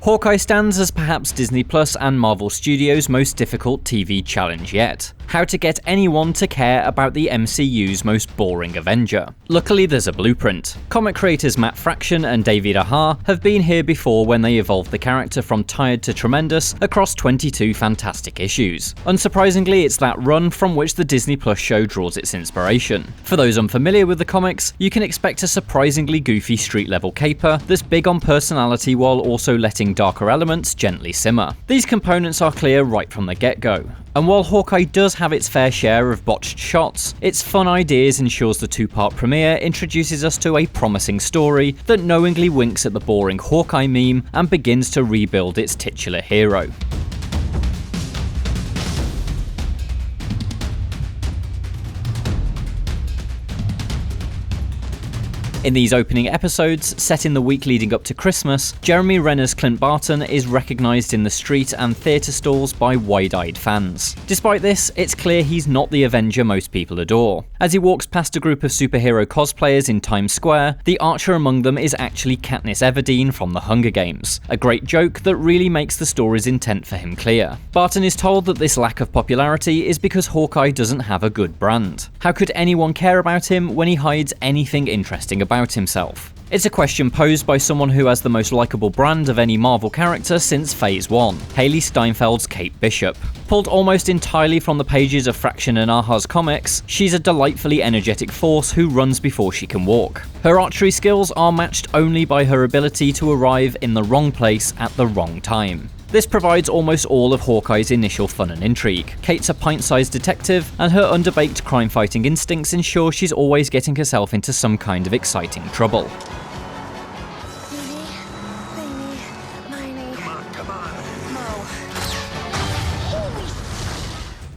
Hawkeye stands as perhaps Disney Plus and Marvel Studios' most difficult TV challenge yet. How to get anyone to care about the MCU's most boring Avenger. Luckily, there's a blueprint. Comic creators Matt Fraction and David Aja have been here before when they evolved the character from tired to tremendous across 22 fantastic issues. Unsurprisingly, it's that run from which the Disney Plus show draws its inspiration. For those unfamiliar with the comics, you can expect a surprisingly goofy street-level caper that's big on personality while also letting darker elements gently simmer. These components are clear right from the get-go. And while Hawkeye does have its fair share of botched shots, its fun ideas ensures the two-part premiere introduces us to a promising story that knowingly winks at the boring Hawkeye meme and begins to rebuild its titular hero. In these opening episodes, set in the week leading up to Christmas, Jeremy Renner's Clint Barton is recognised in the street and theatre stalls by wide-eyed fans. Despite this, it's clear he's not the Avenger most people adore. As he walks past a group of superhero cosplayers in Times Square, the archer among them is actually Katniss Everdeen from the Hunger Games, a great joke that really makes the story's intent for him clear. Barton is told that this lack of popularity is because Hawkeye doesn't have a good brand. How could anyone care about him when he hides anything interesting about himself? It's a question posed by someone who has the most likable brand of any Marvel character since Phase 1, Hailee Steinfeld's Kate Bishop. Pulled almost entirely from the pages of Fraction and Aja's comics, she's a delightfully energetic force who runs before she can walk. Her archery skills are matched only by her ability to arrive in the wrong place at the wrong time. This provides almost all of Hawkeye's initial fun and intrigue. Kate's a pint-sized detective, and her underbaked crime-fighting instincts ensure she's always getting herself into some kind of exciting trouble.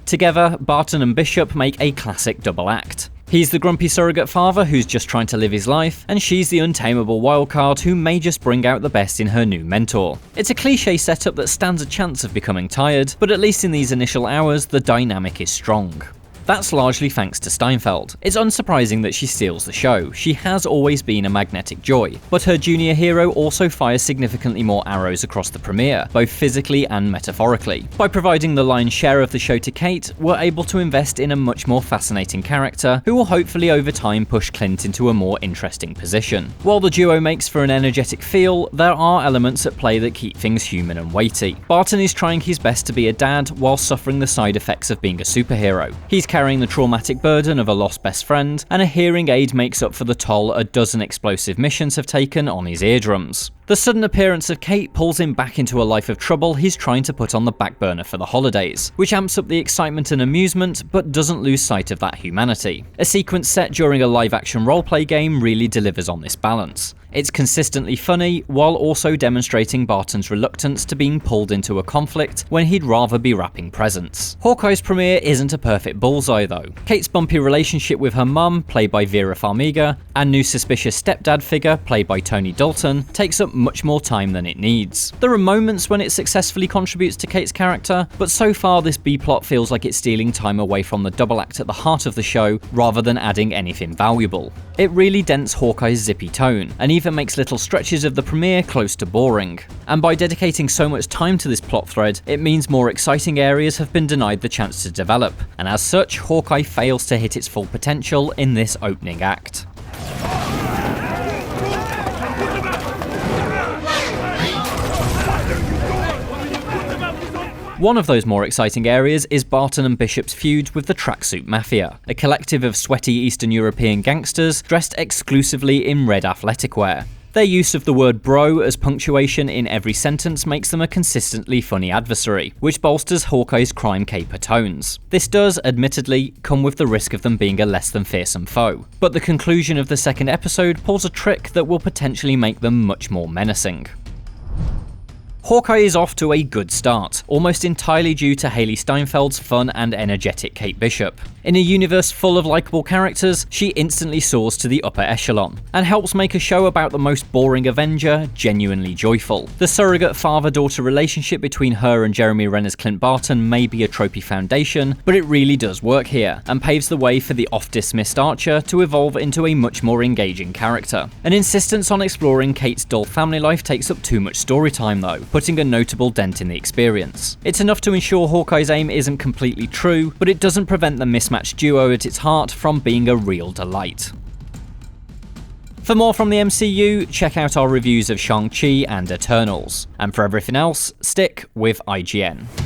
Together, Barton and Bishop make a classic double act. He's the grumpy surrogate father who's just trying to live his life, and she's the untamable wildcard who may just bring out the best in her new mentor. It's a cliche setup that stands a chance of becoming tired, but at least in these initial hours, the dynamic is strong. That's largely thanks to Steinfeld. It's unsurprising that she steals the show. She has always been a magnetic joy, but her junior hero also fires significantly more arrows across the premiere, both physically and metaphorically. By providing the lion's share of the show to Kate, we're able to invest in a much more fascinating character who will hopefully over time push Clint into a more interesting position. While the duo makes for an energetic feel, there are elements at play that keep things human and weighty. Barton is trying his best to be a dad while suffering the side effects of being a superhero. He's carrying the traumatic burden of a lost best friend, and a hearing aid makes up for the toll a dozen explosive missions have taken on his eardrums. The sudden appearance of Kate pulls him back into a life of trouble he's trying to put on the back burner for the holidays, which amps up the excitement and amusement but doesn't lose sight of that humanity. A sequence set during a live-action roleplay game really delivers on this balance. It's consistently funny, while also demonstrating Barton's reluctance to being pulled into a conflict when he'd rather be wrapping presents. Hawkeye's premiere isn't a perfect bullseye though. Kate's bumpy relationship with her mum, played by Vera Farmiga, and new suspicious stepdad figure, played by Tony Dalton, takes up much more time than it needs. There are moments when it successfully contributes to Kate's character, but so far this B-plot feels like it's stealing time away from the double act at the heart of the show rather than adding anything valuable. It really dents Hawkeye's zippy tone, and even makes little stretches of the premiere close to boring. And by dedicating so much time to this plot thread, it means more exciting areas have been denied the chance to develop, and as such, Hawkeye fails to hit its full potential in this opening act. One of those more exciting areas is Barton and Bishop's feud with the Tracksuit Mafia, a collective of sweaty Eastern European gangsters dressed exclusively in red athletic wear. Their use of the word bro as punctuation in every sentence makes them a consistently funny adversary, which bolsters Hawkeye's crime caper tones. This does, admittedly, come with the risk of them being a less than fearsome foe, but the conclusion of the second episode pulls a trick that will potentially make them much more menacing. Hawkeye is off to a good start, almost entirely due to Hailee Steinfeld's fun and energetic Kate Bishop. In a universe full of likeable characters, she instantly soars to the upper echelon, and helps make a show about the most boring Avenger genuinely joyful. The surrogate father-daughter relationship between her and Jeremy Renner's Clint Barton may be a tropey foundation, but it really does work here, and paves the way for the oft-dismissed Archer to evolve into a much more engaging character. An insistence on exploring Kate's dull family life takes up too much story time though, putting a notable dent in the experience. It's enough to ensure Hawkeye's aim isn't completely true, but it doesn't prevent the mismatched duo at its heart from being a real delight. For more from the MCU, check out our reviews of Shang-Chi and Eternals. And for everything else, stick with IGN.